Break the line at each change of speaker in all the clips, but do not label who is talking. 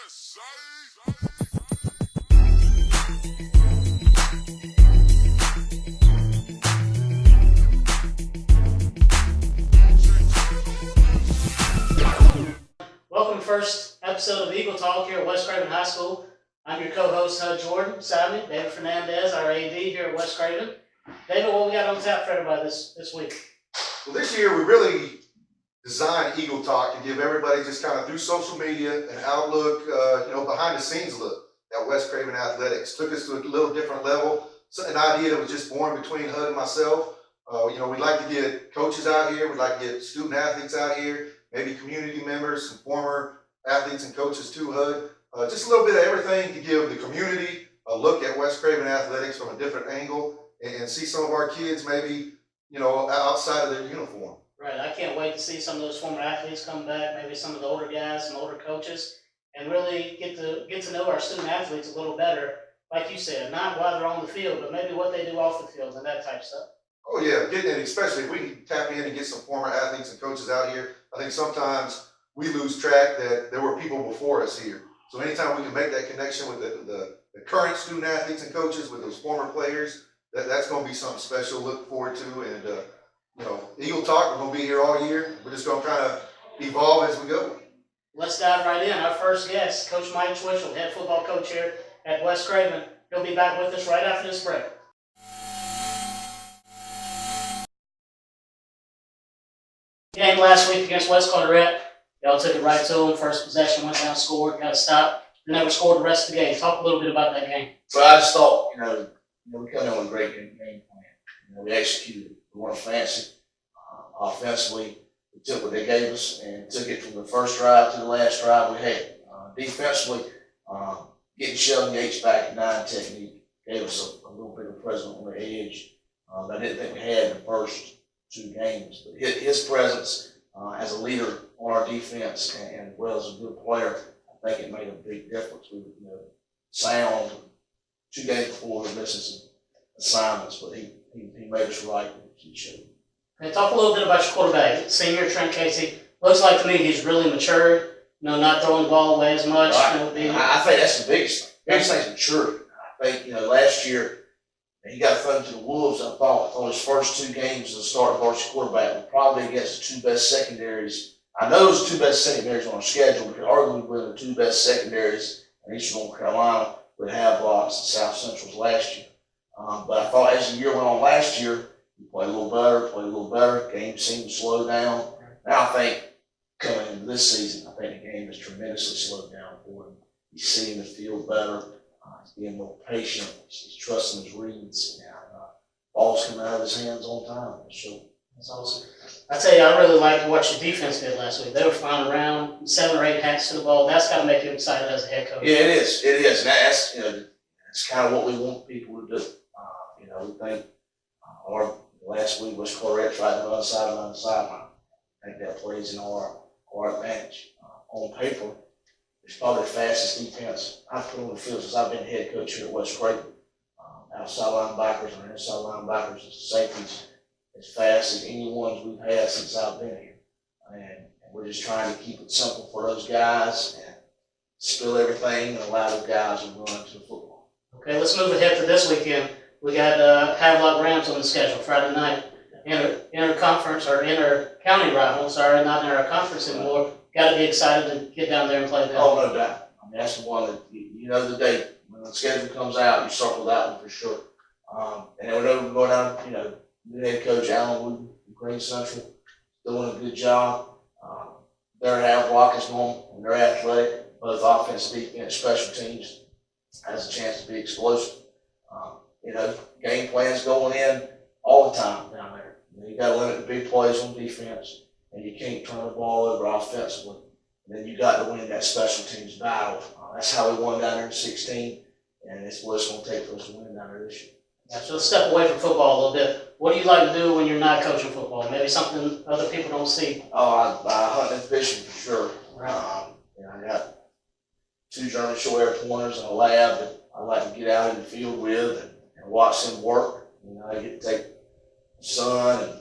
Welcome to the first episode of Eagle Talk here at West Craven High School. I'm your co-host, Jordan. Beside me, David Fernandez, our AD here at West Craven. David, what we got on tap for everybody this week?
Well, this year we really designed Eagle Talk to give everybody just kind of through social media an outlook, behind the scenes look at West Craven Athletics. Took us to a little different level. So an idea that was just born between HUD and myself. We'd like to get coaches out here. We'd like to get student athletes out here, maybe community members, some former athletes and coaches to HUD. Just a little bit of everything to give the community a look at West Craven Athletics from a different angle and see some of our kids maybe, outside of their uniform.
Right, I can't wait to see some of those former athletes come back, maybe some of the older guys, some older coaches, and really get to know our student athletes a little better. Like you said, not while they're on the field, but maybe what they do off the field and that type of stuff.
Oh yeah, getting it, especially if we can tap in and get some former athletes and coaches out here. I think sometimes we lose track that there were people before us here. So anytime we can make that connection with the current student athletes and coaches, with those former players, that's going to be something special to look forward to. And Eagle Talk, we're going to be here all year. We're just going to kind of evolve as we go.
Let's dive right in. Our first guest, Coach Mike Twitchell, head football coach here at West Craven. He'll be back with us right after this break. Game last week against West Carteret. Y'all took it right to them. First possession, went down, scored, got a stop. They never scored the rest of the game. Talk a little bit about that game.
Well, I just thought, we come in with a great game plan. We executed. We weren't fancy. Offensively, we took what they gave us and took it from the first drive to the last drive we had. Defensively, getting Sheldon Yates back at 9 technique gave us a little bit of presence on the edge. I didn't think we had in the first 2 games. But his presence as a leader on our defense and as well as a good player, I think it made a big difference. We sound 2 games before we were missing some assignments, but he made us right. He showed.
Okay, talk a little bit about your quarterback, senior Trent Casey. Looks like to me he's really matured. Not throwing the ball away as much.
Right. I think that's the biggest thing. Biggest thing is maturity. I think last year he got thrown to the wolves. I thought his first 2 games as a starting varsity quarterback were probably against the 2 best secondaries. I know those 2 best secondaries on our schedule, but arguably the 2 best secondaries in Eastern North Carolina would have blocks in South Central's last year. But I thought as the year went on last year, he played a little better. Game seemed to slow down. Now I think coming into this season, I think the game has tremendously slowed down for him. He's seeing the field better. He's being more patient. He's trusting his reads. And ball's coming out of his hands on time.
That's awesome. I tell you, I really liked what your defense did last week. They were flying around, 7 or 8 hats to the ball. That's got to make you excited as a head coach.
Yeah, it is. It is. And that's kind of what we want people to do. We think last week was Correct tried to run sideline to sideline. I think that plays in our advantage. On paper, it's probably the fastest defense I've put on the field since I've been head coach here at West Craven. Outside linebackers and inside linebackers and safeties as fast as any ones we've had since I've been here. And we're just trying to keep it simple for those guys and spill everything and allow those guys to run to the football.
Okay, let's move ahead to this weekend. We got Havelock Rams on the schedule Friday night. Inter-conference or inter-county rival. Sorry, not in our conference anymore. Got to be excited to get down there and play them.
Oh, no doubt. That's the one that the date. When the schedule comes out, you circle that one for sure. And then we're going down, new head coach Alan Wooten from Green Central, doing a good job. Their Havelock is normal and they're athletic, both offense, defense, special teams has a chance to be explosive. Game plans going in all the time down there. You got to limit the big plays on defense, and you can't turn the ball over offensively. And then you got to win that special teams battle. That's how we won down there in 16, and it's what it's going to take for us to win down there this year.
Yeah, so let's step away from football a little bit. What do you like to do when you're not coaching football? Maybe something other people don't see.
Oh, I hunt and fishing for sure.
Right.
I got 2 German short air pointers and a lab that I like to get out in the field with and watch them work. I get to take the sun and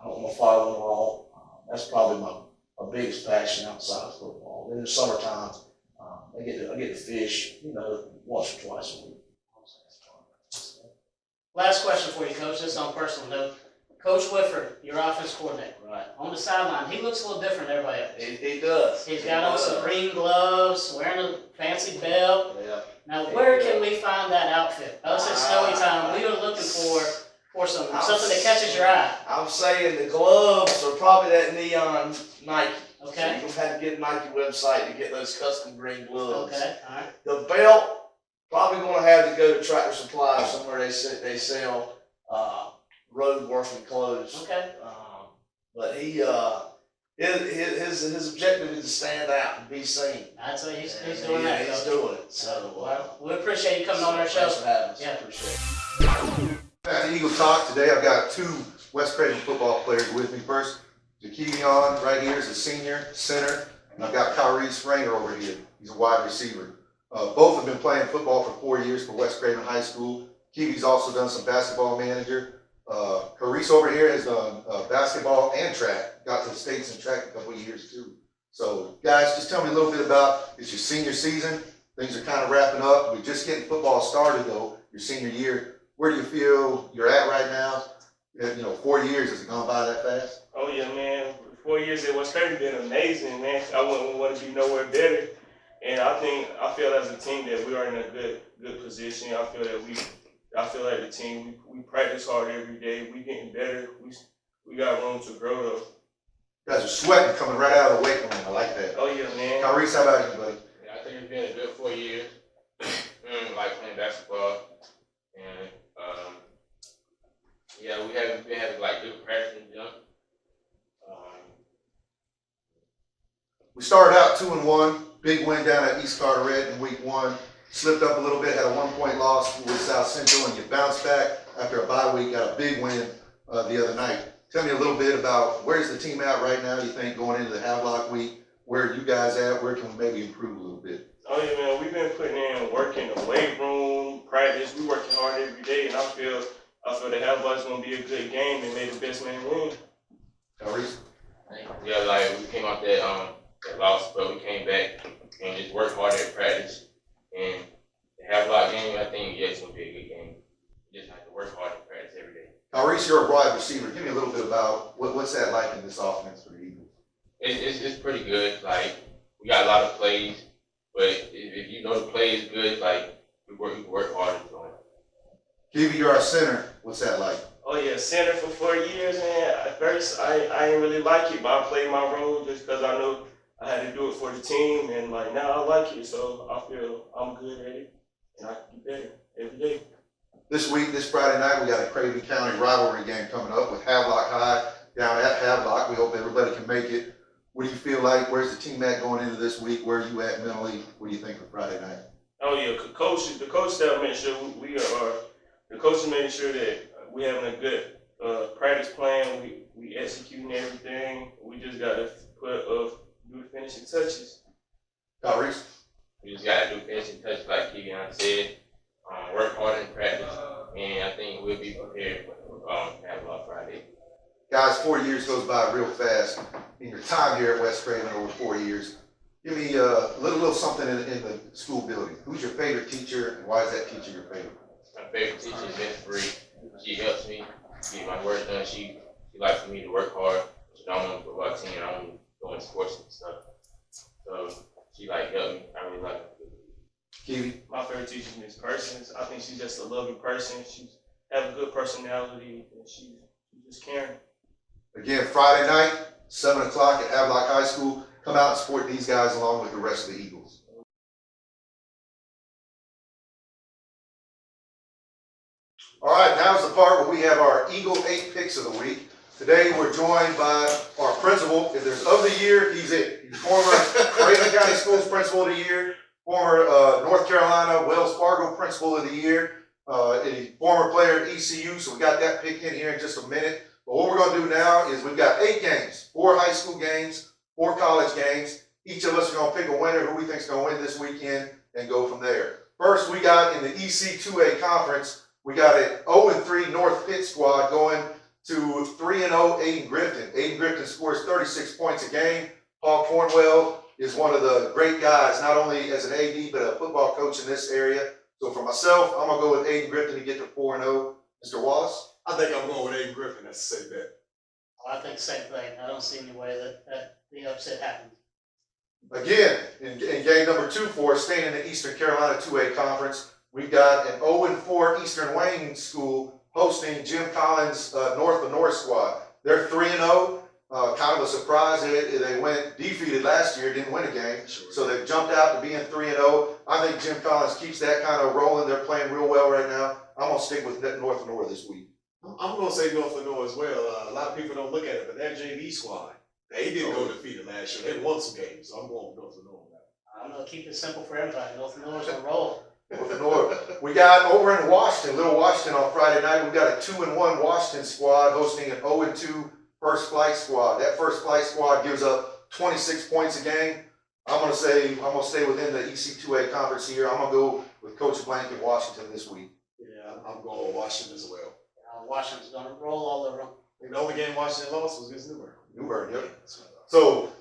hunt my father-in-law. That's probably my biggest passion outside of football. In the summertime, I get to fish, once or twice a week.
Last question for you, Coach, this on a personal note. Coach Whitford, your offense coordinator,
Right.
on the sideline, he looks a little different than everybody else.
He does.
He's got on some green gloves, wearing a fancy belt.
Yeah.
Now, where can we find that outfit? Us at Snowy Time, we were looking for something that catches your eye.
I'm saying the gloves are probably that neon Nike.
Okay.
So you have to get a Nike website to get those custom green gloves.
Okay, all right.
The belt, probably going to have to go to Tractor Supply somewhere they sell road working clothes.
Okay.
But his objective is to stand out and be seen.
That's what he's doing that.
He's doing it. So
well, we appreciate you coming on our show.
Thanks for having us.
Yeah.
Appreciate it.
At the Eagle Talk today, I've got two West Craven football players with me. First, Jakevion right here is a senior center, and I've got Kyrie Springer over here. He's a wide receiver. Both have been playing football for 4 years for West Craven High School. Kiwi's also done some basketball manager. Carice over here has done basketball and track. Got to the States in track a couple of years too. So guys, just tell me a little bit about, it's your senior season. Things are kind of wrapping up. We're just getting football started though, your senior year. Where do you feel you're at right now? 4 years, has it gone by that fast?
Oh yeah, man. 4 years at West Craven been amazing, man. I wouldn't want to be nowhere better. And I feel as a team that we are in a good position. I feel like the team, we practice hard every day. We getting better. We got room to grow though.
You guys are sweating coming right out of the weight room. I like that.
Oh yeah, man.
Carice, how about you, buddy?
Yeah, I think it's been a good 4 years. Like playing basketball, and we haven't been having like good practice and jump.
We started out 2-1, big win down at East Carteret in week 1. Slipped up a little bit, had a 1-point loss with South Central, and you bounced back after a bye week, got a big win the other night. Tell me a little bit about where's the team at right now, you think, going into the Havelock week? Where are you guys at? Where can we maybe improve a little bit?
Oh yeah, man. We've been putting in work in the weight room, practice. We working hard every day, and I feel the Havelock's gonna be a good game and may the best man win.
Carice?
Yeah, like we came out that loss, but we came back and just worked hard at practice. And the Havelock game, I think, it's gonna be a good game. You just have to work hard at practice every day.
Carice, you're a wide receiver. Give me a little bit about what's that like in this offense for the Eagles?
It's pretty good. Like we got a lot of plays, but if you know the play is good, like we work hard at doing it.
Kiwi, you're our center. What's that like?
Oh yeah, center for 4 years, man. At first, I didn't really like it, but I played my role just because I knew I had to do it for the team, and like now I like it, so I feel I'm good at it, and I can get better every day.
This week, this Friday night, we got a Craven County rivalry game coming up with Havelock High down at Havelock. We hope everybody can make it. What do you feel like? Where's the team at going into this week? Where are you at mentally? What do you think for Friday night?
Oh yeah, the coach staff made sure the coach made sure that we having a good practice plan. We executing everything. We just got to do the finishing touches.
Carice?
We just got to do finishing touches, like Keegan said. Work hard in practice, and I think we'll be prepared for Havelock Friday.
Guys, 4 years goes by real fast. In your time here at West Craven over 4 years, give me a little something in the school building. Who's your favorite teacher, and why is that teacher your favorite?
My favorite teacher is Miss Bree. She helps me get my work done. She likes for me to work hard. She don't want to go about 10. I don't go in sports and stuff. So she helped me. I really like her.
Kiwi?
My favorite teacher is Miss Persons. I think she's just a loving person. She has a good personality, and she's just caring.
Again, Friday night, 7 o'clock at Havelock High School. Come out and support these guys along with the rest of the Eagles. All right, now's the part where we have our Eagle 8 picks of the week. Today we're joined by our principal. If there's of the year, he's it. He's former Craven County Schools Principal of the Year, former North Carolina Wells Fargo Principal of the Year, and he's former player at ECU, so we got that pick in here in just a minute. But what we're going to do now is we've got 8 games, 4 high school games, 4 college games. Each of us are going to pick a winner who we think is going to win this weekend and go from there. First, we got in the EC2A conference, we got an 0-3 North Pitt squad going to 3-0 Aiden Grifton. Aiden Grifton scores 36 points a game. Paul Cornwell is one of the great guys, not only as an AD, but a football coach in this area. So for myself, I'm going to go with Aiden Griffin to get to 4-0. Mr. Wallace?
I think I'm going with Aiden Griffin. That's a safe bet.
I think the same thing. I don't see any way that the upset happens.
Again, in game number 2 for us, staying in the Eastern Carolina 2A Conference, we've got an 0-4 Eastern Wayne school hosting Jim Collins' North of North squad. They're 3-0. Kind of a surprise. They went defeated last year, didn't win a game. So they've jumped out to being 3-0. I think Jim Collins keeps that kind of rolling. They're playing real well right now. I'm going to stick with North of North this week.
I'm going to say North of North as well. A lot of people don't look at it, but that JV squad, they didn't go defeated last year. They won some games, so I'm going with North of North.
I'm going to keep it simple for everybody. North and North's going to roll.
North of North. We got over in Washington, Little Washington on Friday night. We got a 2-1 Washington squad hosting an 0-2 First Flight squad. That First Flight squad gives up 26 points a game. I'm going to stay within the EC2A conference here. I'm going to go with Coach Blank in Washington this week.
Yeah, I'm going with Washington as well.
Washington's going to roll all over them.
I think the only game Washington lost was against Newburgh.
Newburgh, yep. So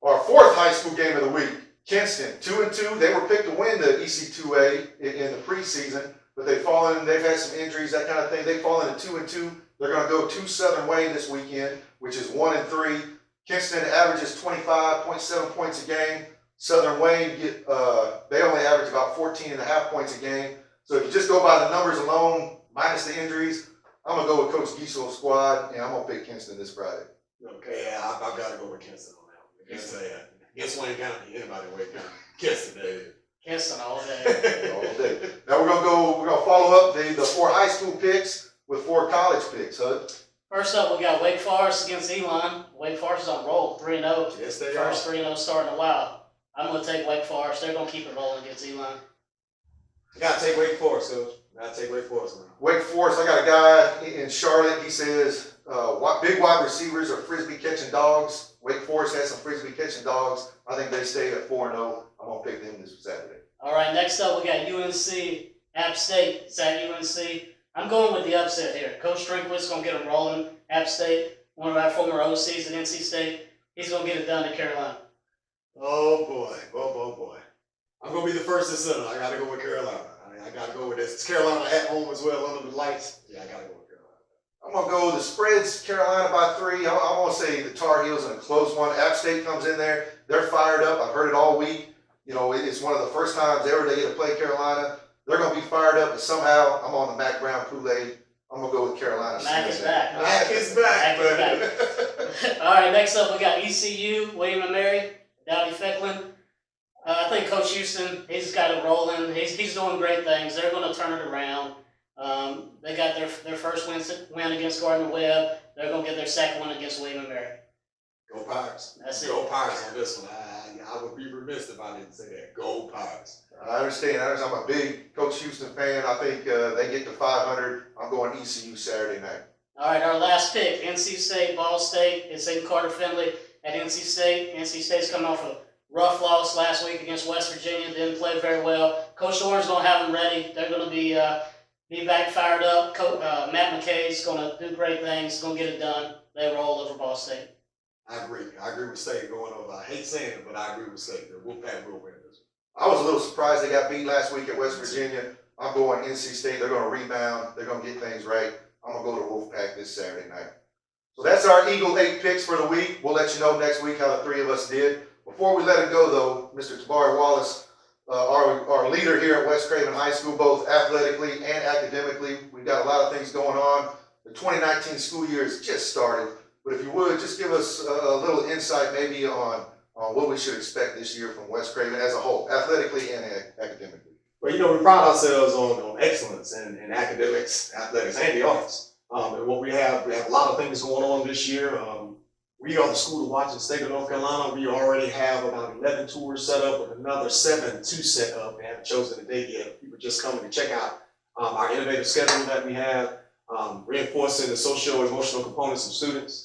our 4th high school game of the week, Kinston, 2-2. They were picked to win the EC2A in the preseason, but they've had some injuries, that kind of thing. They've fallen to 2-2. They're going to go to Southern Wayne this weekend, which is 1-3. Kinston averages 25.7 points a game. Southern Wayne they only average about 14.5 points a game. So if you just go by the numbers alone, minus the injuries, I'm going to go with Coach Giesel's squad, and I'm going to pick Kinston this Friday.
Okay, yeah, I've got to go with Kinston on that one. Against Wayne County, anybody in Wayne County. Kinston, there it is.
Kinston all day.
All day. Now we're gonna follow up the 4 high school picks with 4 college picks, Hud.
First up, we got Wake Forest against Elon. Wake Forest is on roll, 3-0.
Yes, they
First
are.
3-0 start in a while. I'm going to take Wake Forest. They're going to keep it rolling against Elon.
You got to take Wake Forest, Coach. Got to take Wake Forest, man.
Wake Forest, I got a guy in Charlotte. He says big wide receivers are frisbee catching dogs. Wake Forest has some frisbee catching dogs. I think they stay at 4-0. I'm going to pick them this Saturday.
All right, next up, we got UNC, App State. It's at UNC. I'm going with the upset here. Coach Drinkwitz going to get them rolling. App State, one of our former OCs at NC State. He's going to get it done to Carolina.
Oh, boy. Oh, boy. I'm going to be the first to settle. I got to go with Carolina. I got to go with this. It's Carolina at home as well, under the lights. Yeah, I got to go with Carolina.
I'm going to go the spreads, Carolina by 3. I'm going to say the Tar Heels in a close one. App State comes in there. They're fired up. I've heard it all week. You know, it's one of the first times ever they get to play Carolina. They're going to be fired up, but somehow I'm on the Mac Brown Kool-Aid. I'm going to go with Carolina.
Mac is back.
Mac is back,
Mac is back. All right, next up, we got ECU, William & Mary, Dowdy Fecklin. I think Coach Houston, he's got it rolling. He's doing great things. They're going to turn it around. They got their first win against Gardner-Webb. They're going to get their second one against William & Mary.
Go Pirates.
That's it.
Go Pirates on this one. I would be remiss if I didn't say that. Go Pirates.
I understand. I'm a big Coach Houston fan. I think they get to 500. I'm going ECU Saturday night.
All right, our last pick, NC State, Ball State. It's in Carter Finley at NC State. NC State's coming off a rough loss last week against West Virginia. Didn't play very well. Coach Orange going to have them ready. They're going to be back fired up. Matt McKay's going to do great things. Going to get it done. They roll over Ball State.
I agree with State going over. I hate saying it, but I agree with State. The Wolfpack will win this one.
I was a little surprised they got beat last week at West Virginia. I'm going NC State. They're going to rebound. They're going to get things right. I'm going to go to Wolfpack this Saturday night. So that's our Eagle 8 picks for the week. We'll let you know next week how the 3 of us did. Before we let it go, though, Mr. Tabari Wallace, our leader here at West Craven High School, both athletically and academically, we've got a lot of things going on. The 2019 school year has just started. But if you would, just give us a little insight maybe on what we should expect this year from West Craven as a whole, athletically and academically.
Well, we pride ourselves on excellence in academics, athletics, and the arts. And what we have a lot of things going on this year. We are the school to watch in the state of North Carolina. We already have about 11 tours set up with another 7 to set up. We haven't chosen the date yet. People just coming to check out our innovative schedule that we have, reinforcing the social-emotional components of students.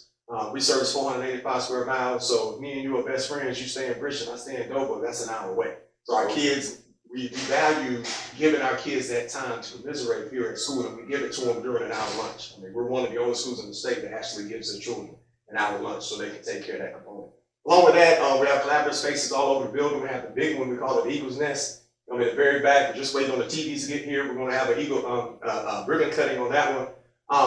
We service 485 square miles, so me and you are best friends. You stay in Bridgeton, I stay in Dover. That's an hour away. So our kids, we value giving our kids that time to commiserate here at school, and we give it to them during an hour lunch. I mean, we're one of the only schools in the state that actually gives their children an hour lunch so they can take care of that component. Along with that, we have collaborative spaces all over the building. We have the big one, we call it the Eagle's Nest. I'm in the very back, we're just waiting on the TVs to get here. We're gonna have an eagle, ribbon cutting on that one.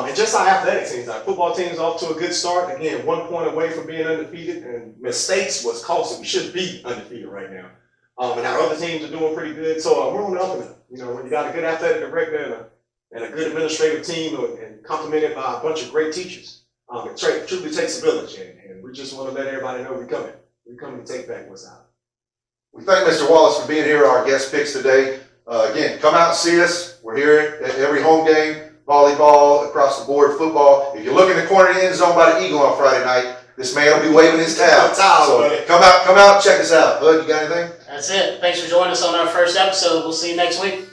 And just our athletic teams, our football team is off to a good start. Again, 1 point away from being undefeated, and mistakes was costly. We should be undefeated right now. And our other teams are doing pretty good. So we're on the up and up. You know, when you got a good athletic director and a good administrative team and complemented by a bunch of great teachers, it truly takes a village. And we just want to let everybody know we're coming. We're coming to take back what's ours.
We thank Mr. Wallace for being here, our guest picks today. Again, come out and see us. We're here at every home game, volleyball, across the board, football. If you look in the corner of the end zone by the Eagle on Friday night, this man will be waving his towel. So come out, check us out. Bud, you got anything?
That's it. Thanks for joining us on our first episode. We'll see you next week.